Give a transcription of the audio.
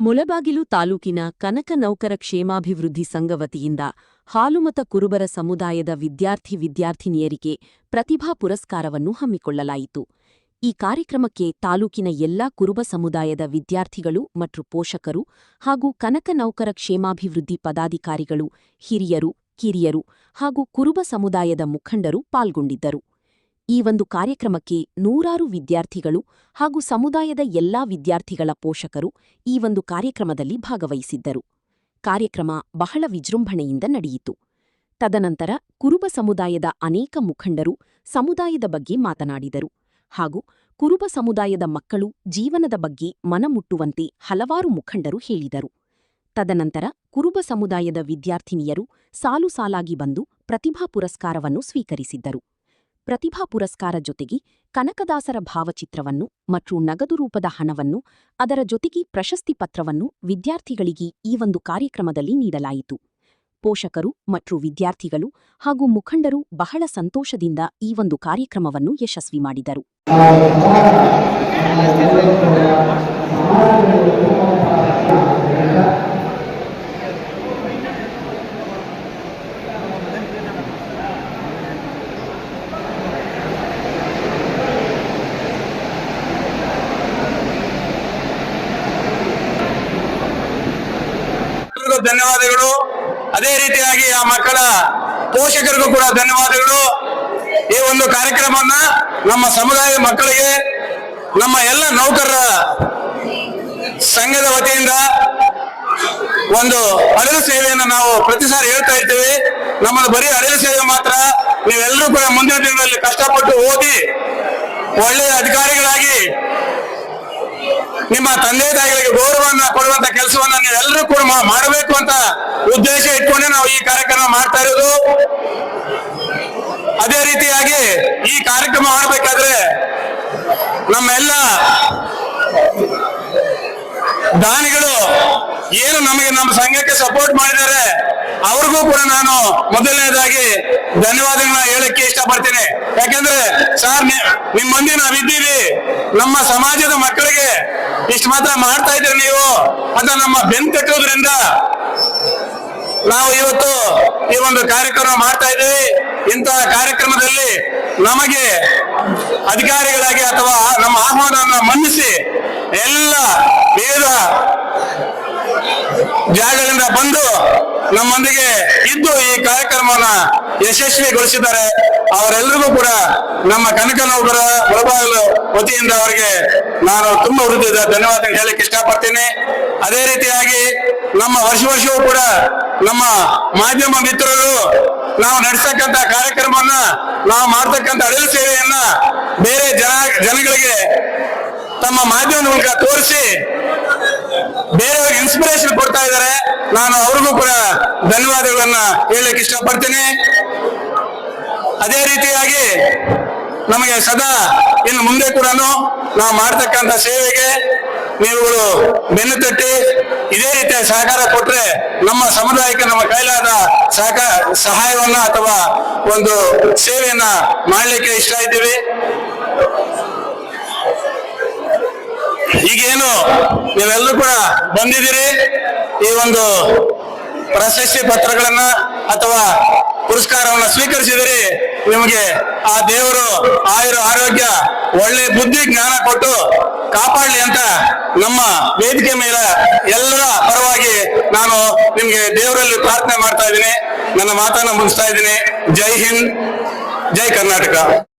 ಮುಳಬಾಗಿಲು ತಾಲೂಕಿನ ಕನಕ ನೌಕರ ಕ್ಷೇಮಾಭಿವೃದ್ಧಿ ಸಂಘ ವತಿಯಿಂದ ಹಾಲುಮತ ಕುರುಬರ ಸಮುದಾಯದ ವಿದ್ಯಾರ್ಥಿನಿಯರಿಗೆ ಪ್ರತಿಭಾ ಪುರಸ್ಕಾರವನ್ನು ಹಮ್ಮಿಕೊಳ್ಳಲಾಯಿತು. ಈ ಕಾರ್ಯಕ್ರಮಕ್ಕೆ ತಾಲೂಕಿನ ಎಲ್ಲಾ ಕುರುಬ ಸಮುದಾಯದ ವಿದ್ಯಾರ್ಥಿಗಳು ಮತ್ತು ಪೋಷಕರು ಹಾಗೂ ಕನಕ ನೌಕರ ಕ್ಷೇಮಾಭಿವೃದ್ಧಿ ಪದಾಧಿಕಾರಿಗಳು, ಹಿರಿಯರು, ಕಿರಿಯರು ಹಾಗೂ ಕುರುಬ ಸಮುದಾಯದ ಮುಖಂಡರು ಪಾಲ್ಗೊಂಡಿದ್ದರು. ಈ ಒಂದು ಕಾರ್ಯಕ್ರಮಕ್ಕೆ ನೂರಾರು ವಿದ್ಯಾರ್ಥಿಗಳು ಹಾಗೂ ಸಮುದಾಯದ ಎಲ್ಲಾ ವಿದ್ಯಾರ್ಥಿಗಳ ಪೋಷಕರು ಈ ಒಂದು ಕಾರ್ಯಕ್ರಮದಲ್ಲಿ ಭಾಗವಹಿಸಿದ್ದರು. ಕಾರ್ಯಕ್ರಮ ಬಹಳ ವಿಜೃಂಭಣೆಯಿಂದ ನಡೆಯಿತು. ತದನಂತರ ಕುರುಬ ಸಮುದಾಯದ ಅನೇಕ ಮುಖಂಡರು ಸಮುದಾಯದ ಬಗ್ಗೆ ಮಾತನಾಡಿದರು ಹಾಗೂ ಕುರುಬ ಸಮುದಾಯದ ಮಕ್ಕಳು ಜೀವನದ ಬಗ್ಗೆ ಮನಮುಟ್ಟುವಂತೆ ಹಲವಾರು ಮುಖಂಡರು ಹೇಳಿದರು. ತದನಂತರ ಕುರುಬ ಸಮುದಾಯದ ವಿದ್ಯಾರ್ಥಿನಿಯರು ಸಾಲು ಸಾಲಾಗಿ ಬಂದು ಪ್ರತಿಭಾ ಪುರಸ್ಕಾರವನ್ನು ಸ್ವೀಕರಿಸಿದ್ದರು. ಪ್ರತಿಭಾ ಪುರಸ್ಕಾರ ಜೊತೆಗೆ ಕನಕದಾಸರ ಭಾವಚಿತ್ರವನ್ನು ಮತ್ತು ನಗದು ರೂಪದ ಹಣವನ್ನು, ಅದರ ಜೊತೆಗೆ ಪ್ರಶಸ್ತಿ ಪತ್ರವನ್ನು ವಿದ್ಯಾರ್ಥಿಗಳಿಗೆ ಈ ಒಂದು ಕಾರ್ಯಕ್ರಮದಲ್ಲಿ ನೀಡಲಾಯಿತು. ಪೋಷಕರು ಮತ್ತು ವಿದ್ಯಾರ್ಥಿಗಳು ಹಾಗೂ ಮುಖಂಡರು ಬಹಳ ಸಂತೋಷದಿಂದ ಈ ಒಂದು ಕಾರ್ಯಕ್ರಮವನ್ನು ಯಶಸ್ವಿ ಮಾಡಿದರು. ಧನ್ಯವಾದಗಳು. ಅದೇ ರೀತಿಯಾಗಿ ಆ ಮಕ್ಕಳ ಪೋಷಕರಿಗೂ ಕೂಡ ಧನ್ಯವಾದಗಳು. ಈ ಒಂದು ಕಾರ್ಯಕ್ರಮವನ್ನ ನಮ್ಮ ಸಮುದಾಯದ ಮಕ್ಕಳಿಗೆ ನಮ್ಮ ಎಲ್ಲ ನೌಕರರ ಸಂಘದ ವತಿಯಿಂದ ಒಂದು ಅಳಿಲು ಸೇವೆಯನ್ನು ನಾವು ಪ್ರತಿ ಸಾರಿ ಹೇಳ್ತಾ ಇರ್ತೀವಿ. ನಮ್ಮದು ಬರೀ ಅಳಿಲು ಸೇವೆ ಮಾತ್ರ, ನೀವೆಲ್ಲರೂ ಕೂಡ ಮುಂದಿನ ದಿನಗಳಲ್ಲಿ ಕಷ್ಟಪಟ್ಟು ಓದಿ ಒಳ್ಳೆಯ ಅಧಿಕಾರಿಗಳಾಗಿ ನಿಮ್ಮ ತಂದೆ ತಾಯಿಗಳಿಗೆ ಗೌರವವನ್ನು ಕೊಡುವಂತ ಕೆಲಸವನ್ನ ನೀವೆಲ್ಲರೂ ಕೂಡ ಮಾಡಬೇಕು ಅಂತ ಉದ್ದೇಶ ಇಟ್ಕೊಂಡೆ ನಾವು ಈ ಕಾರ್ಯಕ್ರಮ ಮಾಡ್ತಾ ಇರೋದು. ಅದೇ ರೀತಿಯಾಗಿ ಈ ಕಾರ್ಯಕ್ರಮ ಮಾಡಬೇಕಾದ್ರೆ ನಮ್ಮೆಲ್ಲ ದಾನಿಗಳು ಏನು ನಮಗೆ ನಮ್ಮ ಸಂಘಕ್ಕೆ ಸಪೋರ್ಟ್ ಮಾಡಿದ್ದಾರೆ ಅವ್ರಿಗೂ ಕೂಡ ನಾನು ಮೊದಲನೇದಾಗಿ ಧನ್ಯವಾದಗಳನ್ನ ಹೇಳಕ್ಕೆ ಇಷ್ಟಪಡ್ತೀನಿ. ಯಾಕಂದ್ರೆ ಸರ್, ನಿಮ್ಮ ಮಂದಿ ನಾವಿದ್ದೀವಿ, ನಮ್ಮ ಸಮಾಜದ ಮಕ್ಕಳಿಗೆ ಇಷ್ಟು ಮಾತ್ರ ಮಾಡ್ತಾ ಇದ್ದೀರಿ ನೀವು ಅಂತ ನಮ್ಮ ಬೆನ್ನು ತಟ್ಟೋದ್ರಿಂದ ನಾವು ಇವತ್ತು ಈ ಒಂದು ಕಾರ್ಯಕ್ರಮ ಮಾಡ್ತಾ ಇದ್ದೀವಿ. ಇಂತಹ ಕಾರ್ಯಕ್ರಮದಲ್ಲಿ ನಮಗೆ ಅಧಿಕಾರಿಗಳಾಗಿ ಅಥವಾ ನಮ್ಮ ಆಹ್ವಾನವನ್ನು ಮನ್ನಿಸಿ ಎಲ್ಲ ವಿವಿಧ ಜಾಗಗಳಿಂದ ಬಂದು ನಮ್ಮೊಂದಿಗೆ ಇದ್ದು ಈ ಕಾರ್ಯಕ್ರಮವನ್ನ ಯಶಸ್ವಿಗೊಳಿಸಿದ್ದಾರೆ. ಅವರೆಲ್ಲರಿಗೂ ಕೂಡ ನಮ್ಮ ಕನಕ ನೌಕರ ಮುಳಬಾಗಿಲು ವತಿಯಿಂದ ಅವರಿಗೆ ನಾನು ತುಂಬಾ ಹೃದಯದ ಧನ್ಯವಾದ ಹೇಳಲಿಕ್ಕೆ ಇಷ್ಟಪಡ್ತೀನಿ. ಅದೇ ರೀತಿಯಾಗಿ ನಮ್ಮ ವರ್ಷವೂ ಕೂಡ ನಮ್ಮ ಮಾಧ್ಯಮ ಮಿತ್ರರು ನಾವು ನಡೆಸತಕ್ಕಂತ ಕಾರ್ಯಕ್ರಮವನ್ನ, ನಾವು ಮಾಡ್ತಕ್ಕಂಥ ಅಳಿಲು ಸೇವೆಯನ್ನ ಬೇರೆ ಜನಗಳಿಗೆ ತಮ್ಮ ಮಾಧ್ಯಮದ ಮೂಲಕ ತೋರಿಸಿ ಬೇರೆಯವ್ರಿಗೆ ಇನ್ಸ್ಪಿರೇಷನ್ ಕೊಡ್ತಾ ಇದ್ದಾರೆ. ನಾನು ಅವ್ರಿಗೂ ಕೂಡ ಧನ್ಯವಾದಗಳನ್ನ ಹೇಳಲಿಕ್ಕೆ ಇಷ್ಟಪಡ್ತೀನಿ. ಅದೇ ರೀತಿಯಾಗಿ ನಮಗೆ ಸದಾ ಇನ್ನು ಮುಂದೆ ಕೂಡ ನಾವು ಮಾಡ್ತಕ್ಕಂಥ ಸೇವೆಗೆ ನೀವುಗಳು ಬೆನ್ನು ತಟ್ಟಿ ಇದೇ ರೀತಿಯ ಸಹಕಾರ ಕೊಟ್ರೆ ನಮ್ಮ ಸಮುದಾಯಕ್ಕೆ ನಮ್ಮ ಕೈಲಾದ ಸಹಾಯವನ್ನ ಅಥವಾ ಒಂದು ಸೇವೆಯನ್ನ ಮಾಡಲಿಕ್ಕೆ ಇಷ್ಟ ಇದ್ದೀವಿ. ಈಗೇನು ನೀವೆಲ್ಲರೂ ಕೂಡ ಬಂದಿದ್ದೀರಿ, ಈ ಒಂದು ಪ್ರಶಸ್ತಿ ಪತ್ರಗಳನ್ನ ಅಥವಾ ಪುರಸ್ಕಾರವನ್ನ ಸ್ವೀಕರಿಸಿದಿರಿ. ನಿಮಗೆ ಆ ದೇವರು ಆರೋಗ್ಯ, ಒಳ್ಳೆ ಬುದ್ಧಿ, ಜ್ಞಾನ ಕೊಟ್ಟು ಕಾಪಾಡಲಿ ಅಂತ ನಮ್ಮ ವೇದಿಕೆ ಮೇಲೆ ಎಲ್ಲರ ಪರವಾಗಿ ನಾನು ನಿಮ್ಗೆ ದೇವರಲ್ಲಿ ಪ್ರಾರ್ಥನೆ ಮಾಡ್ತಾ ಇದ್ದೀನಿ. ನನ್ನ ಮಾತನ್ನ ಮುಗಿಸ್ತಾ ಇದ್ದೀನಿ. ಜೈ ಹಿಂದ್, ಜೈ ಕರ್ನಾಟಕ.